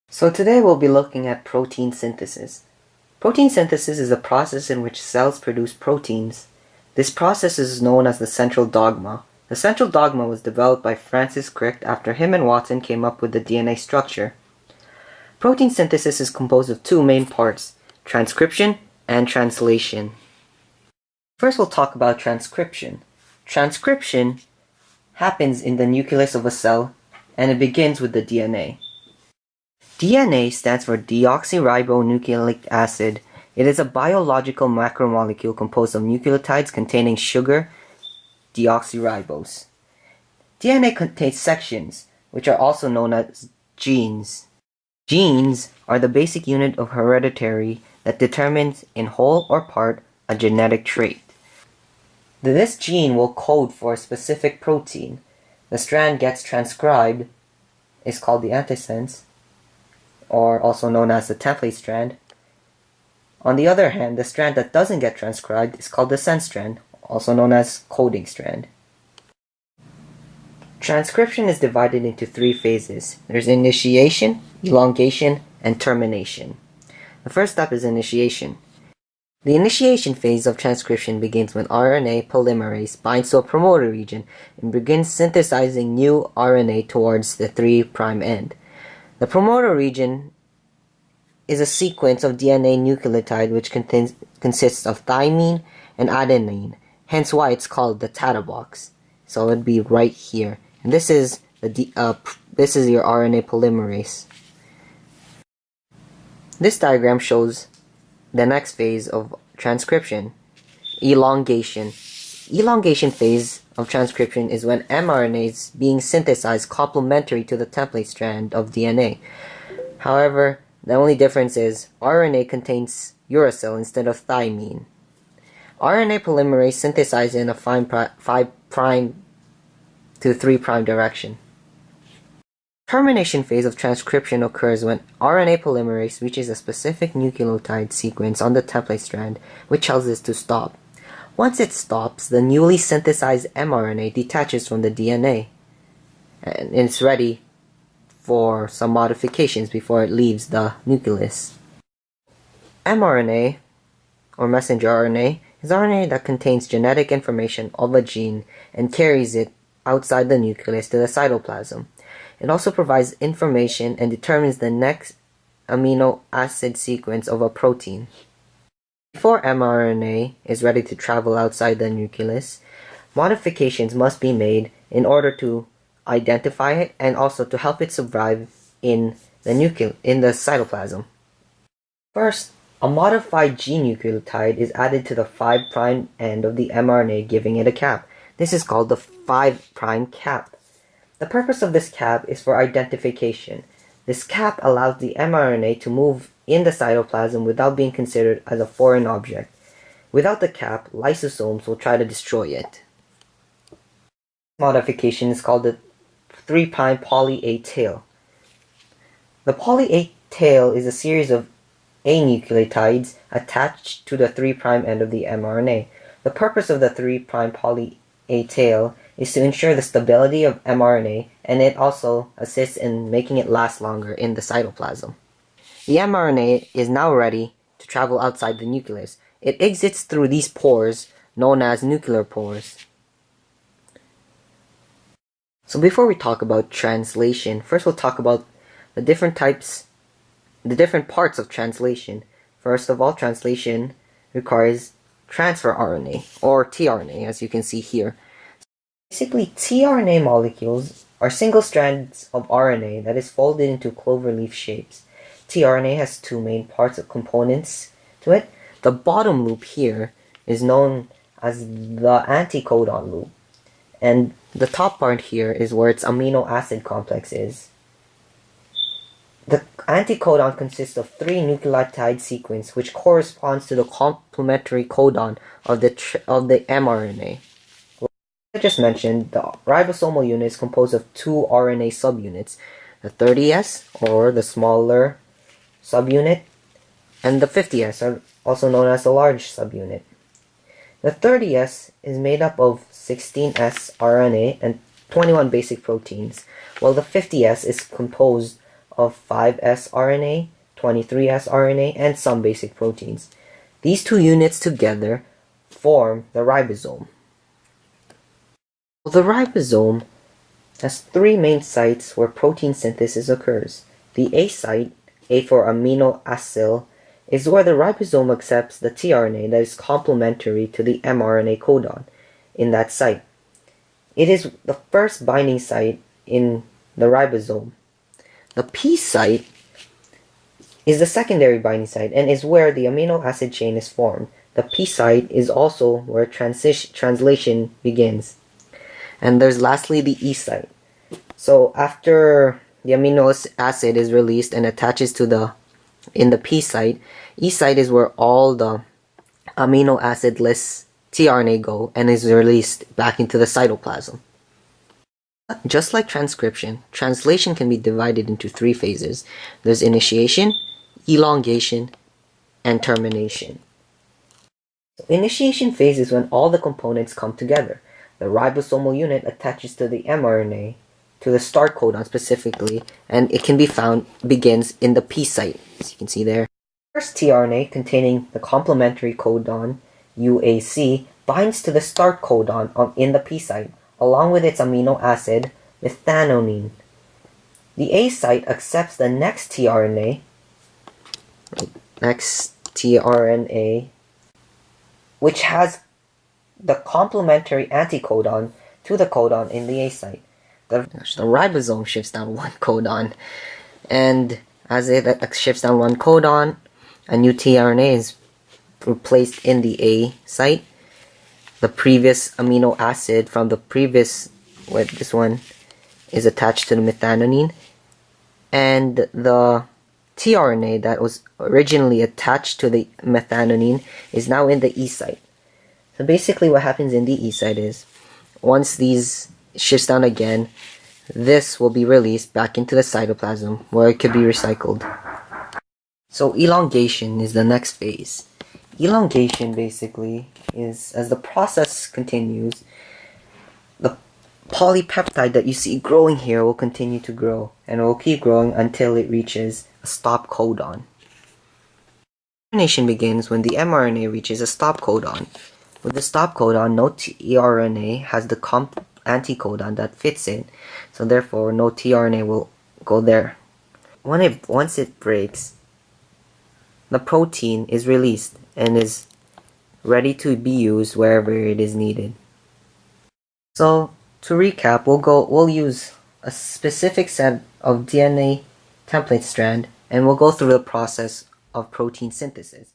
So today we'll be looking at protein synthesis. Protein synthesis is a process in which cells produce proteins. This process is known as the central dogma. The central dogma was developed by Francis Crick after him and Watson came up with the DNA structure. Protein synthesis is composed of two main parts, transcription and translation. First we'll talk about transcription. Transcription happens in the nucleus of a cell and it begins with the DNA. DNA stands for deoxyribonucleic acid. It is a biological macromolecule composed of nucleotides containing sugar, deoxyribose. DNA contains sections, which are also known as genes. Genes are the basic unit of heredity that determines, in whole or part, a genetic trait. This gene will code for a specific protein. The strand gets transcribed, is called the antisense, or also known as the template strand. On the other hand, the strand that doesn't get transcribed is called the sense strand, also known as coding strand. Transcription is divided into three phases. There's initiation, elongation, and termination. The first step is initiation. The initiation phase of transcription begins when RNA polymerase binds to a promoter region and begins synthesizing new RNA towards the 3' end. The promoter region is a sequence of DNA nucleotide which consists of thymine and adenine, hence why it's called the Tata box. So it would be right here, and this is your RNA polymerase. This diagram shows the next phase of transcription, elongation. Elongation phase of transcription is when mRNA is being synthesized complementary to the template strand of DNA. However, the only difference is RNA contains uracil instead of thymine. RNA polymerase synthesizes in a 5' to 3' direction. Termination phase of transcription occurs when RNA polymerase reaches a specific nucleotide sequence on the template strand, which tells it to stop. Once it stops, the newly synthesized mRNA detaches from the DNA, and it's ready for some modifications before it leaves the nucleus. mRNA, or messenger RNA, is RNA that contains genetic information of a gene and carries it outside the nucleus to the cytoplasm. It also provides information and determines the next amino acid sequence of a protein. Before mRNA is ready to travel outside the nucleus, modifications must be made in order to identify it and also to help it survive in the cytoplasm. First, a modified G nucleotide is added to the 5' end of the mRNA, giving it a cap. This is called the 5' cap. The purpose of this cap is for identification. This cap allows the mRNA to move in the cytoplasm without being considered as a foreign object. Without the cap, lysosomes will try to destroy it. Modification is called the 3' poly A tail. The poly A tail is a series of A nucleotides attached to the 3' end of the mRNA. The purpose of the 3' poly A tail is to ensure the stability of mRNA, and it also assists in making it last longer in the cytoplasm. The mRNA is now ready to travel outside the nucleus. It exits through these pores, known as nuclear pores. So before we talk about translation, first we'll talk about the different parts of translation. First of all, translation requires transfer RNA, or tRNA, as you can see here. Basically, tRNA molecules are single strands of RNA that is folded into cloverleaf shapes. tRNA has two main parts of components to it. The bottom loop here is known as the anticodon loop, and the top part here is where its amino acid complex is. The anticodon consists of 3 nucleotide sequence which corresponds to the complementary codon of the mRNA. I just mentioned, the ribosomal unit is composed of 2 RNA subunits, the 30S, or the smaller subunit, and the 50S, also known as the large subunit. The 30S is made up of 16S RNA and 21 basic proteins, while the 50S is composed of 5S RNA, 23S RNA, and some basic proteins. These two units together form the ribosome. The ribosome has three main sites where protein synthesis occurs. The A site, A for amino acyl, is where the ribosome accepts the tRNA that is complementary to the mRNA codon in that site. It is the first binding site in the ribosome. The P site is the secondary binding site and is where the amino acid chain is formed. The P site is also where translation begins. And there's lastly the E site. So after the amino acid is released and attaches to in the P site, E site is where all the amino acid-less tRNA go and is released back into the cytoplasm. Just like transcription, translation can be divided into three phases. There's initiation, elongation, and termination. So initiation phase is when all the components come together. The ribosomal unit attaches to the mRNA, to the start codon specifically, and it can be begins in the P site, as you can see there. First tRNA containing the complementary codon UAC binds to the start codon in the P site, along with its amino acid, methionine. The A site accepts the next tRNA, which has the complementary anticodon to the codon in the A site. The ribosome shifts down one codon, and as it shifts down one codon, a new tRNA is replaced in the A site. The previous amino acid from the previous, this one, is attached to the methionine, and the tRNA that was originally attached to the methionine is now in the E site. So basically what happens in the E site is, once these shifts down again, this will be released back into the cytoplasm where it could be recycled. So elongation is the next phase. Elongation basically is, as the process continues, the polypeptide that you see growing here will continue to grow, and it will keep growing until it reaches a stop codon. Termination begins when the mRNA reaches a stop codon. With the stop codon, no tRNA has the anticodon that fits it, so therefore no tRNA will go there. Once it breaks, the protein is released and is ready to be used wherever it is needed. So to recap, we'll use a specific set of DNA template strand, and we'll go through the process of protein synthesis.